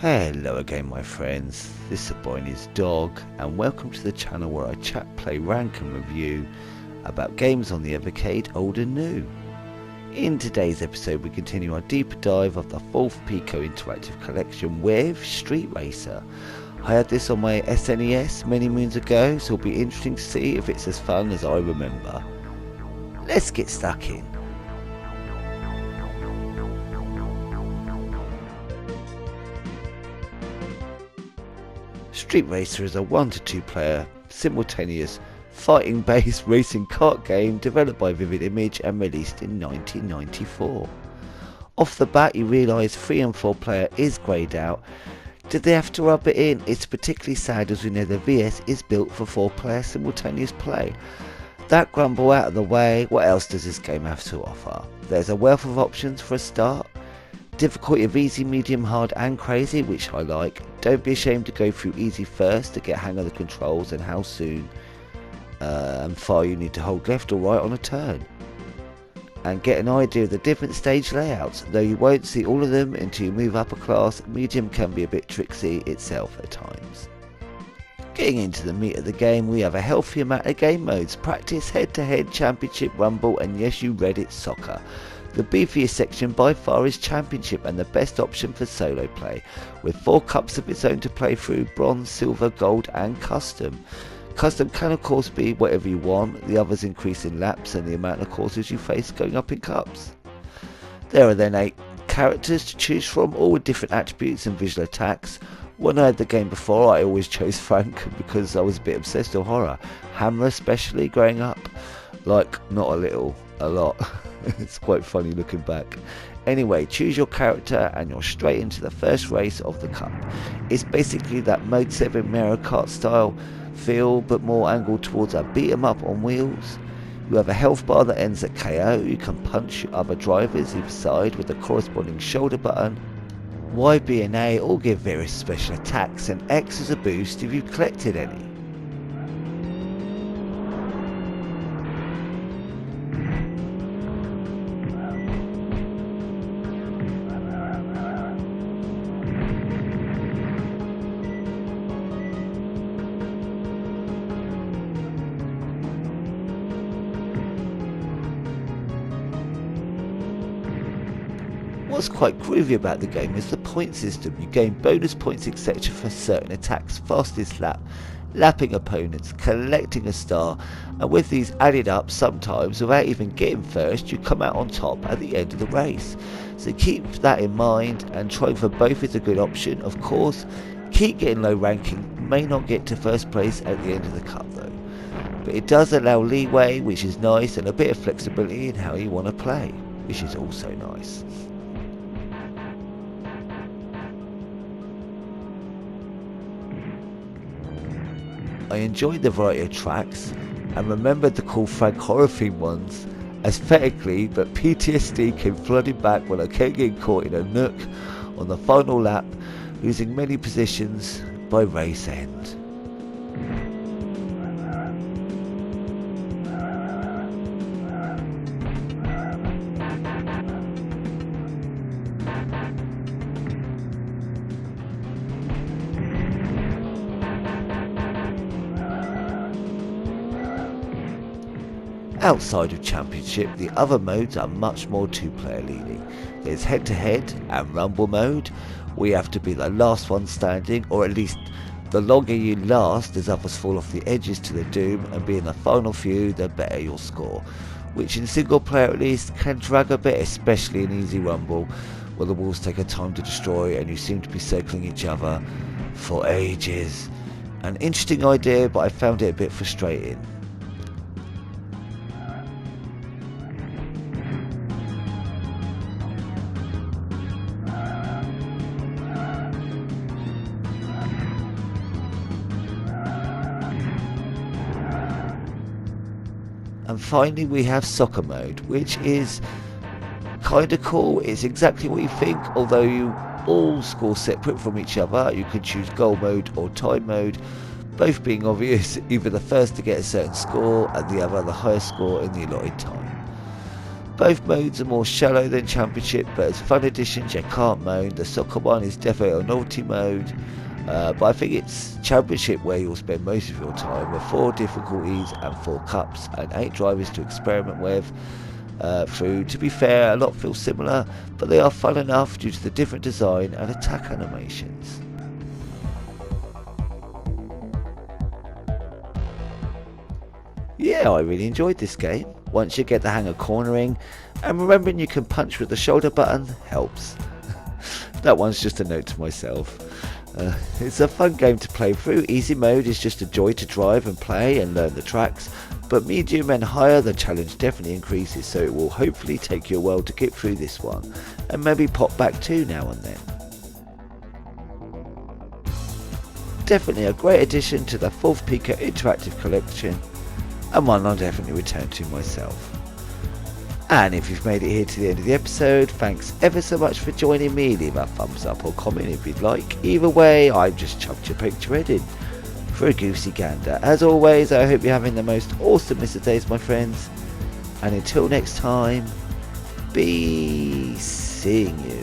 Hello again my friends, this is Boyne's dog and welcome to the channel where I chat, play, rank and review about games on the Evercade old and new. In today's episode we continue our deeper dive of the 4th Piko interactive collection with Street Racer. I had this on my SNES many moons ago, so it'll be interesting to see if it's as fun as I remember. Let's get stuck in. Street Racer is a 1 to 2 player, simultaneous, fighting-based racing kart game developed by Vivid Image and released in 1994. Off the bat you realise 3 and 4 player is greyed out. Did they have to rub it in? It's particularly sad as we know the VS is built for 4 player simultaneous play. That grumble out of the way, what else does this game have to offer? There's a wealth of options for a start. Difficulty of easy, medium, hard and crazy, which I like. Don't be ashamed to go through easy first to get hang of the controls and how soon and far you need to hold left or right on a turn. And get an idea of the different stage layouts, though you won't see all of them until you move up a class. Medium can be a bit tricksy itself at times. Getting into the meat of the game, we have a healthy amount of game modes: practice, head-to-head, championship, rumble and yes, you read it, soccer. The beefiest section by far is Championship and the best option for solo play, with 4 cups of its own to play through: bronze, silver, gold and custom. Custom can of course be whatever you want, the others increase in laps and the amount of courses you face going up in cups. There are then 8 characters to choose from, all with different attributes and visual attacks. When I had the game before I always chose Frank because I was a bit obsessed with horror, Hammer especially growing up, like not a little, a lot. It's quite funny looking back. Anyway, choose your character and you're straight into the first race of the cup. It's basically that Mode 7 Mario Kart style feel, but more angled towards a beat 'em up on wheels. You have a health bar that ends at KO. You can punch other drivers either side with a corresponding shoulder button. Y, B and A all give various special attacks, and X is a boost if you've collected any. What's quite groovy about the game is the point system. You gain bonus points etc for certain attacks: fastest lap, lapping opponents, collecting a star, and with these added up, sometimes without even getting first you come out on top at the end of the race. So keep that in mind, and trying for both is a good option. Of course, keep getting low ranking, may not get to first place at the end of the cup though, but it does allow leeway, which is nice, and a bit of flexibility in how you want to play, which is also nice. I enjoyed the variety of tracks and remembered the cool Frank horror themed ones. Aesthetically, but PTSD came flooding back when I kept getting caught in a nook on the final lap, losing many positions by race end. Outside of Championship, the other modes are much more 2-player leaning. There's head-to-head and rumble mode, where you have to be the last one standing, or at least the longer you last as others fall off the edges to the doom, and being the final few the better your score, which in single player at least can drag a bit, especially in easy rumble where the walls take a time to destroy and you seem to be circling each other for ages. An interesting idea, but I found it a bit frustrating. And finally we have soccer mode, which is kinda cool. It's exactly what you think, although you all score separate from each other. You can choose goal mode or time mode, both being obvious, either the first to get a certain score and the other the highest score in the allotted time. Both modes are more shallow than Championship, but as fun additions you can't moan. The soccer one is definitely a novelty mode, but I think it's Championship where you'll spend most of your time, with 4 difficulties and 4 cups and 8 drivers to experiment with. Through, to be fair, a lot feel similar, but they are fun enough due to the different design and attack animations. Yeah, I really enjoyed this game. Once you get the hang of cornering, and remembering you can punch with the shoulder button helps. That one's just a note to myself. It's a fun game to play through. Easy mode is just a joy to drive and play and learn the tracks, but medium and higher the challenge definitely increases, so it will hopefully take you a while to get through this one, and maybe pop back 2 now and then. Definitely a great addition to the 4th Piko interactive collection, and one I'll definitely return to myself. And if you've made it here to the end of the episode, thanks ever so much for joining me. Leave a thumbs up or comment if you'd like. Either way, I've just chucked your picture in for a goosey gander. As always, I hope you're having the most awesome Mr. Days, my friends. And until next time, be seeing you.